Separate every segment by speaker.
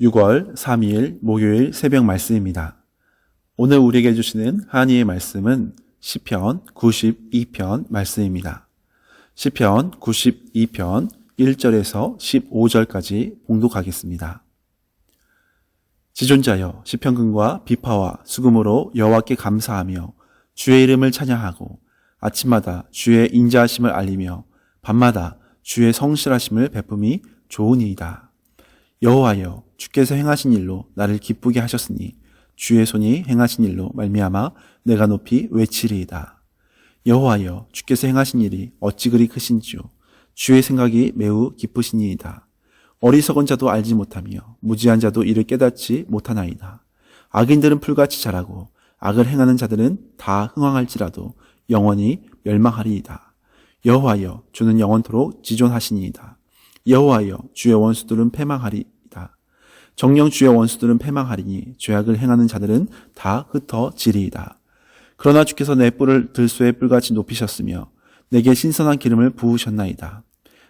Speaker 1: 6월 3일 목요일 새벽 말씀입니다. 오늘 우리에게 주시는 하나님의 말씀은 시편 92편 말씀입니다. 시편 92편 1절에서 15절까지 봉독하겠습니다. 지존자여 시편금과 비파와 수금으로 여호와께 감사하며 주의 이름을 찬양하고 아침마다 주의 인자하심을 알리며 밤마다 주의 성실하심을 베품이 좋으니이다. 여호와여 주께서 행하신 일로 나를 기쁘게 하셨으니 주의 손이 행하신 일로 말미암아 내가 높이 외치리이다. 여호와여 주께서 행하신 일이 어찌 그리 크신지요. 주의 생각이 매우 깊으시니이다. 어리석은 자도 알지 못하며 무지한 자도 이를 깨닫지 못하나이다. 악인들은 풀같이 자라고 악을 행하는 자들은 다 흥황할지라도 영원히 멸망하리이다. 여호와여 주는 영원토록 지존하시니이다. 여호와여 주의 원수들은 패망하리이다. 정녕 주의 원수들은 패망하리니 죄악을 행하는 자들은 다 흩어지리이다. 그러나 주께서 내 뿔을 들소의 뿔같이 높이셨으며 내게 신선한 기름을 부으셨나이다.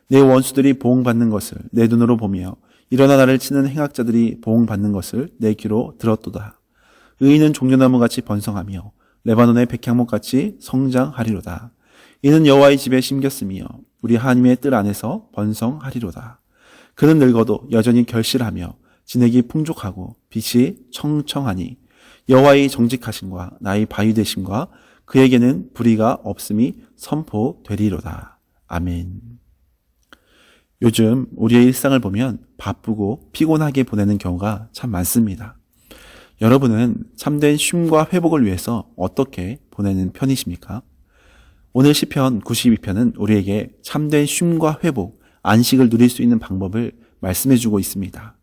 Speaker 1: 내 원수들이 보응받는 것을 내 눈으로 보며 일어나 나를 치는 행악자들이 보응받는 것을 내 귀로 들었도다. 의인은 종려나무같이 번성하며 레바논의 백향목같이 성장하리로다. 이는 여호와의 집에 심겼으며 우리 하나님의 뜰 안에서 번성하리로다. 그는 늙어도 여전히 결실하며 진액이 풍족하고 빛이 청청하니 여호와의 정직하심과 나의 바위 되심과 그에게는 불의가 없음이 선포되리로다. 아멘. 요즘 우리의 일상을 보면 바쁘고 피곤하게 보내는 경우가 참 많습니다. 여러분은 참된 쉼과 회복을 위해서 어떻게 보내는 편이십니까? 오늘 시편 92편은 우리에게 참된 쉼과 회복, 안식을 누릴 수 있는 방법을 말씀해주고 있습니다.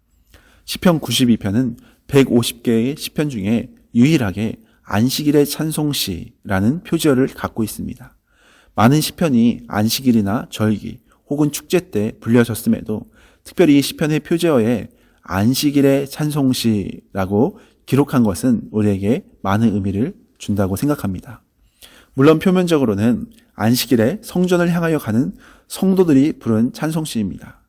Speaker 1: 시편 92편은 150개의 시편 중에 유일하게 안식일의 찬송시라는 표지어를 갖고 있습니다. 많은 시편이 안식일이나 절기 혹은 축제 때 불려졌음에도 특별히 이 시편의 표지어에 안식일의 찬송시라고 기록한 것은 우리에게 많은 의미를 준다고 생각합니다. 물론 표면적으로는 안식일에 성전을 향하여 가는 성도들이 부른 찬송시입니다.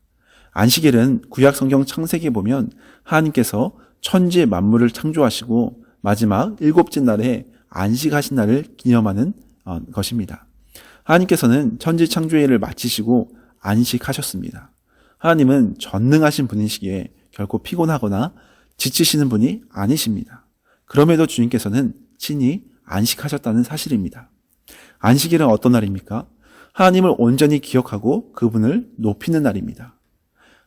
Speaker 1: 안식일은 구약 성경 창세기에 보면 하나님께서 천지 만물을 창조하시고 마지막 일곱째 날에 안식하신 날을 기념하는 것입니다. 하나님께서는 천지 창조의 일을 마치시고 안식하셨습니다. 하나님은 전능하신 분이시기에 결코 피곤하거나 지치시는 분이 아니십니다. 그럼에도 주님께서는 친히 안식하셨다는 사실입니다. 안식일은 어떤 날입니까? 하나님을 온전히 기억하고 그분을 높이는 날입니다.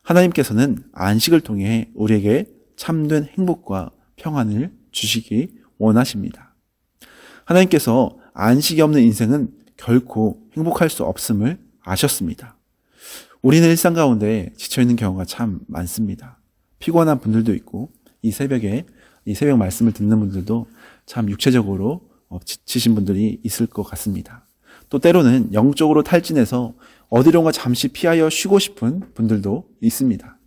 Speaker 1: 하나님께서는 안식을 통해 우리에게 참된 행복과 평안을 주시기 원하십니다. 하나님께서 안식이 없는 인생은 결코 행복할 수 없음을 아셨습니다. 우리는 일상 가운데 지쳐있는 경우가 참 많습니다. 피곤한 분들도 있고 이 새벽 말씀을 듣는 분들도 참 육체적으로 지치신 분들이 있을 것 같습니다. 또 때로는 영적으로 탈진해서 어디론가 잠시 피하여 쉬고 싶은 분들도 있습니다.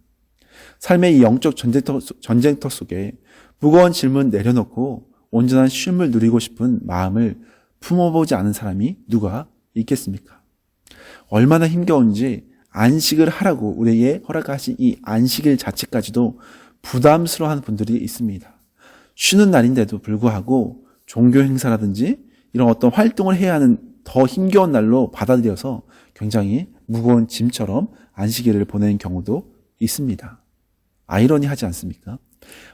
Speaker 1: 삶의 이 영적 전쟁터 속에 무거운 짐을 내려놓고 온전한 쉼을 누리고 싶은 마음을 품어보지 않은 사람이 누가 있겠습니까? 얼마나 힘겨운지 안식을 하라고 우리에게 허락하신 이 안식일 자체까지도 부담스러워하는 분들이 있습니다. 쉬는 날인데도 불구하고 종교 행사라든지 이런 어떤 활동을 해야 하는 더 힘겨운 날로 받아들여서 굉장히 무거운 짐처럼 안식일을 보내는 경우도 있습니다. 아이러니하지 않습니까?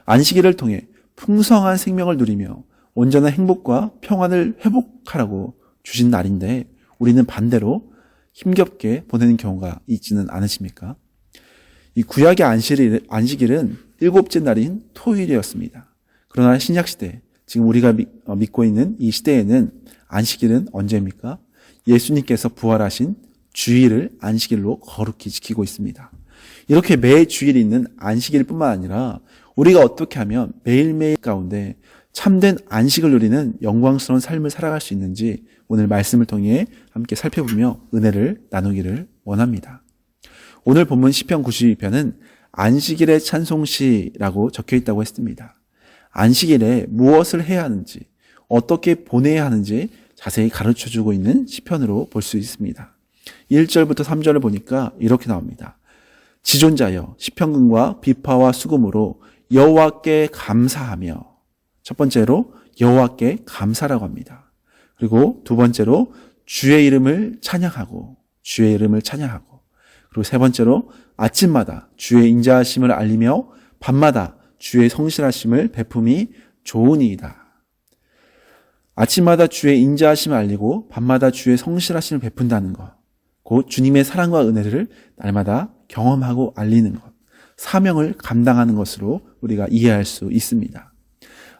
Speaker 1: 안식일을 통해 풍성한 생명을 누리며 온전한 행복과 평안을 회복하라고 주신 날인데 우리는 반대로 힘겹게 보내는 경우가 있지는 않으십니까? 이 구약의 안식일은 일곱째 날인 토요일이었습니다. 그러나 신약시대, 지금 우리가 믿고 있는 이 시대에는 안식일은 언제입니까? 예수님께서 부활하신 주일을 안식일로 거룩히 지키고 있습니다. 이렇게 매 주일 있는 안식일뿐만 아니라 우리가 어떻게 하면 매일매일 가운데 참된 안식을 누리는 영광스러운 삶을 살아갈 수 있는지 오늘 말씀을 통해 함께 살펴보며 은혜를 나누기를 원합니다. 오늘 본문 시편 92편은 안식일의 찬송시라고 적혀 있다고 했습니다. 안식일에 무엇을 해야 하는지, 어떻게 보내야 하는지 자세히 가르쳐주고 있는 시편으로 볼 수 있습니다. 1절부터 3절을 보니까 이렇게 나옵니다. 지존자여 시편금과 비파와 수금으로 여호와께 감사하며, 첫 번째로 여호와께 감사라고 합니다. 그리고 두 번째로 주의 이름을 찬양하고, 주의 이름을 찬양하고, 그리고 세 번째로 아침마다 주의 인자하심을 알리며 밤마다 주의 성실하심을 베품이 좋으니이다. 아침마다 주의 인자하심을 알리고 밤마다 주의 성실하심을 베푼다는 것, 곧 주님의 사랑과 은혜를 날마다 경험하고 알리는 것, 사명을 감당하는 것으로 우리가 이해할 수 있습니다.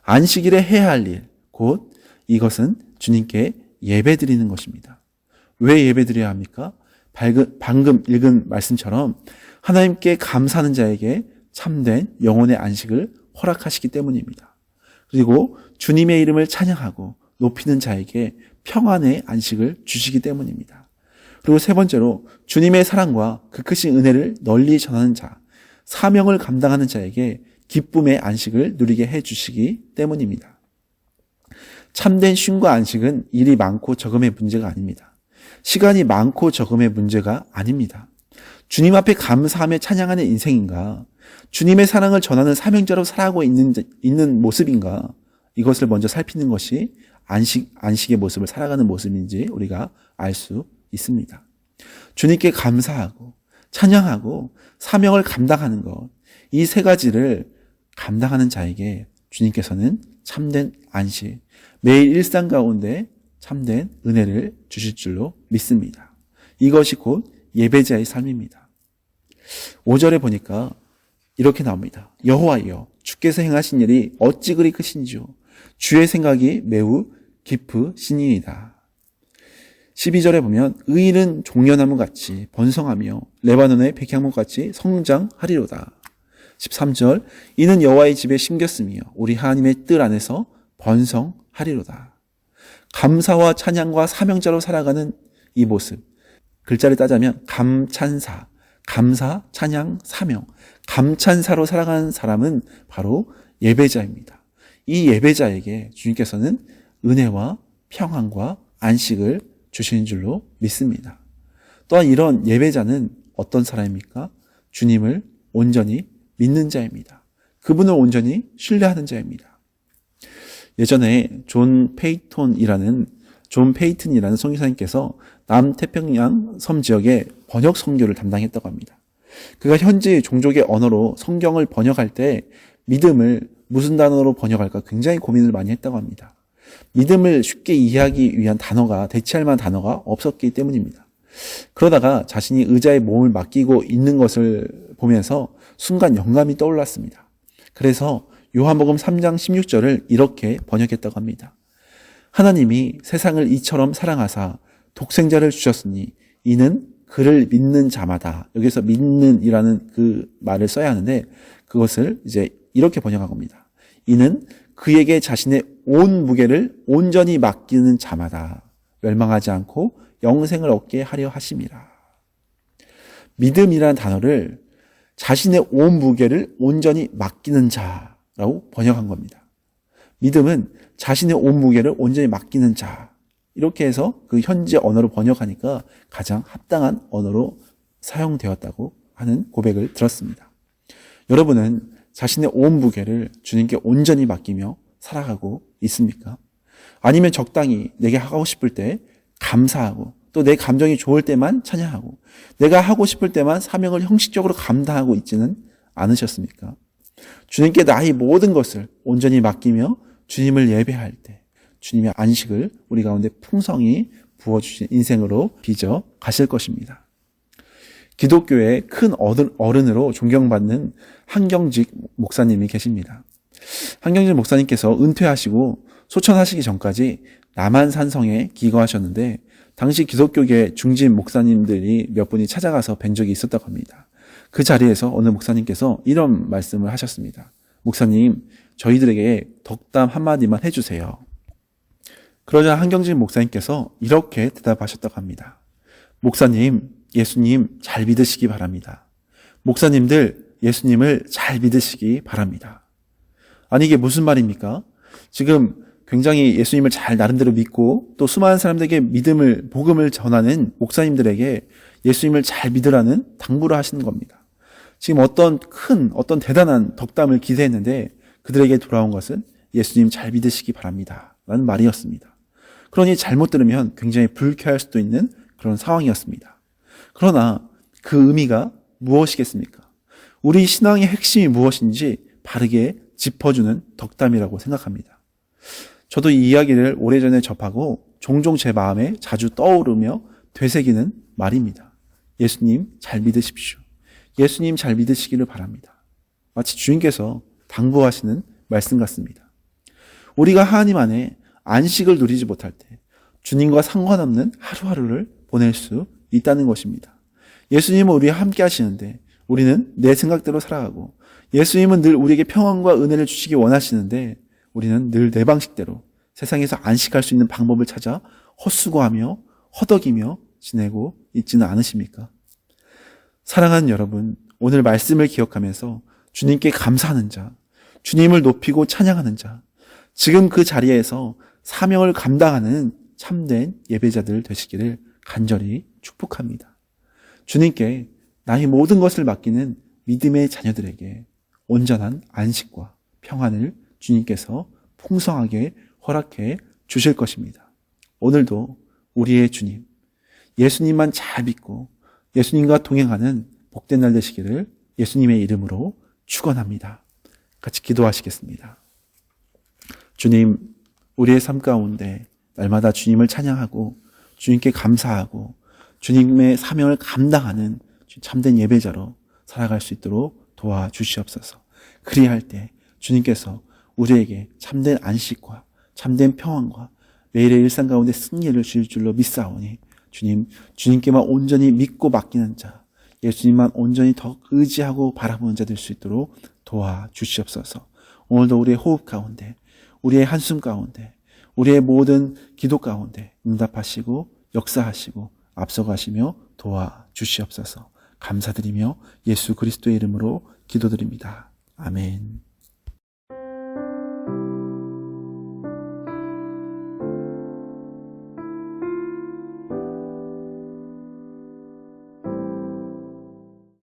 Speaker 1: 안식일에 해야 할 일, 곧 이것은 주님께 예배드리는 것입니다. 왜 예배드려야 합니까? 방금 읽은 말씀처럼 하나님께 감사하는 자에게 참된 영혼의 안식을 허락하시기 때문입니다. 그리고 주님의 이름을 찬양하고 높이는 자에게 평안의 안식을 주시기 때문입니다. 그리고 세 번째로 주님의 사랑과 그 크신 은혜를 널리 전하는 자, 사명을 감당하는 자에게 기쁨의 안식을 누리게 해주시기 때문입니다. 참된 쉼과 안식은 일이 많고 적음의 문제가 아닙니다. 시간이 많고 적음의 문제가 아닙니다. 주님 앞에 감사하며 찬양하는 인생인가, 주님의 사랑을 전하는 사명자로 살아가고 있는 모습인가, 이것을 먼저 살피는 것이 안식의 모습을 살아가는 모습인지 우리가 알 수 있습니다. 주님께 감사하고 찬양하고 사명을 감당하는 것, 이 세 가지를 감당하는 자에게 주님께서는 참된 안식, 매일 일상 가운데 참된 은혜를 주실 줄로 믿습니다. 이것이 곧 예배자의 삶입니다. 5절에 보니까 이렇게 나옵니다. 여호와여 주께서 행하신 일이 어찌 그리 크신지요. 주의 생각이 매우 깊으시니이다. 12절에 보면 의인은 종려나무같이 번성하며 레바논의 백향목같이 성장하리로다. 13절 이는 여호와의 집에 심겼으며 우리 하나님의 뜰 안에서 번성하리로다. 감사와 찬양과 사명자로 살아가는 이 모습, 글자를 따자면 감찬사, 감사, 찬양, 사명, 감찬사로 살아가는 사람은 바로 예배자입니다. 이 예배자에게 주님께서는 은혜와 평안과 안식을 주시는 줄로 믿습니다. 또한 이런 예배자는 어떤 사람입니까? 주님을 온전히 믿는 자입니다. 그분을 온전히 신뢰하는 자입니다. 예전에 존 페이튼이라는 선교사님께서 남태평양 섬 지역의 번역 선교를 담당했다고 합니다. 그가 현지 종족의 언어로 성경을 번역할 때 믿음을 무슨 단어로 번역할까 굉장히 고민을 많이 했다고 합니다. 믿음을 쉽게 이해하기 위한 단어가, 대체할 만한 단어가 없었기 때문입니다. 그러다가 자신이 의자에 몸을 맡기고 있는 것을 보면서 순간 영감이 떠올랐습니다. 그래서 요한복음 3장 16절을 이렇게 번역했다고 합니다. 하나님이 세상을 이처럼 사랑하사 독생자를 주셨으니 이는 그를 믿는 자마다, 여기서 믿는이라는 그 말을 써야 하는데 그것을 이제 이렇게 번역한 겁니다. 이는 그에게 자신의 온 무게를 온전히 맡기는 자마다 멸망하지 않고 영생을 얻게 하려 하심이라. 믿음이라는 단어를 자신의 온 무게를 온전히 맡기는 자라고 번역한 겁니다. 믿음은 자신의 온 무게를 온전히 맡기는 자, 이렇게 해서 그 현지 언어로 번역하니까 가장 합당한 언어로 사용되었다고 하는 고백을 들었습니다. 여러분은 자신의 온 무게를 주님께 온전히 맡기며 살아가고 있습니까? 아니면 적당히 내게 하고 싶을 때 감사하고 또 내 감정이 좋을 때만 찬양하고 내가 하고 싶을 때만 사명을 형식적으로 감당하고 있지는 않으셨습니까? 주님께 나의 모든 것을 온전히 맡기며 주님을 예배할 때 주님의 안식을 우리 가운데 풍성히 부어주신 인생으로 빚어 가실 것입니다. 기독교의 큰 어른으로 존경받는 한경직 목사님이 계십니다. 한경직 목사님께서 은퇴하시고 소천하시기 전까지 남한산성에 기거하셨는데 당시 기독교계 중진 목사님들이 몇 분이 찾아가서 뵌 적이 있었다고 합니다. 그 자리에서 어느 목사님께서 이런 말씀을 하셨습니다. 목사님, 저희들에게 덕담 한마디만 해주세요. 그러자 한경직 목사님께서 이렇게 대답하셨다고 합니다. 목사님, 예수님 잘 믿으시기 바랍니다. 목사님들, 예수님을 잘 믿으시기 바랍니다. 아니, 이게 무슨 말입니까? 지금 굉장히 예수님을 잘 나름대로 믿고 또 수많은 사람들에게 복음을 전하는 목사님들에게 예수님을 잘 믿으라는 당부를 하시는 겁니다. 지금 어떤 대단한 덕담을 기대했는데 그들에게 돌아온 것은 예수님 잘 믿으시기 바랍니다 라는 말이었습니다. 그러니 잘못 들으면 굉장히 불쾌할 수도 있는 그런 상황이었습니다. 그러나 그 의미가 무엇이겠습니까? 우리 신앙의 핵심이 무엇인지 바르게 짚어주는 덕담이라고 생각합니다. 저도 이 이야기를 오래전에 접하고 종종 제 마음에 자주 떠오르며 되새기는 말입니다. 예수님 잘 믿으십시오. 예수님 잘 믿으시기를 바랍니다. 마치 주님께서 당부하시는 말씀 같습니다. 우리가 하나님 안에 안식을 누리지 못할 때 주님과 상관없는 하루하루를 보낼 수 있다는 것입니다. 예수님은 우리와 함께 하시는데 우리는 내 생각대로 살아가고, 예수님은 늘 우리에게 평안과 은혜를 주시기 원하시는데 우리는 늘 내 방식대로 세상에서 안식할 수 있는 방법을 찾아 헛수고하며 허덕이며 지내고 있지는 않으십니까? 사랑하는 여러분, 오늘 말씀을 기억하면서 주님께 감사하는 자, 주님을 높이고 찬양하는 자, 지금 그 자리에서 사명을 감당하는 참된 예배자들 되시기를 간절히 축복합니다. 주님께 나의 모든 것을 맡기는 믿음의 자녀들에게 온전한 안식과 평안을 주님께서 풍성하게 허락해 주실 것입니다. 오늘도 우리의 주님, 예수님만 잘 믿고 예수님과 동행하는 복된 날 되시기를 예수님의 이름으로 축원합니다. 같이 기도하시겠습니다. 주님, 우리의 삶 가운데 날마다 주님을 찬양하고 주님께 감사하고 주님의 사명을 감당하는 참된 예배자로 살아갈 수 있도록 도와주시옵소서. 그리할 때 주님께서 우리에게 참된 안식과 참된 평안과 매일의 일상 가운데 승리를 주실 줄로 믿사오니 주님께만 온전히 믿고 맡기는 자, 예수님만 온전히 더 의지하고 바라보는 자 될 수 있도록 도와주시옵소서. 오늘도 우리의 호흡 가운데, 우리의 한숨 가운데, 우리의 모든 기도 가운데 응답하시고 역사하시고 앞서가시며 도와주시옵소서. 감사드리며 예수 그리스도의 이름으로 기도드립니다. 아멘.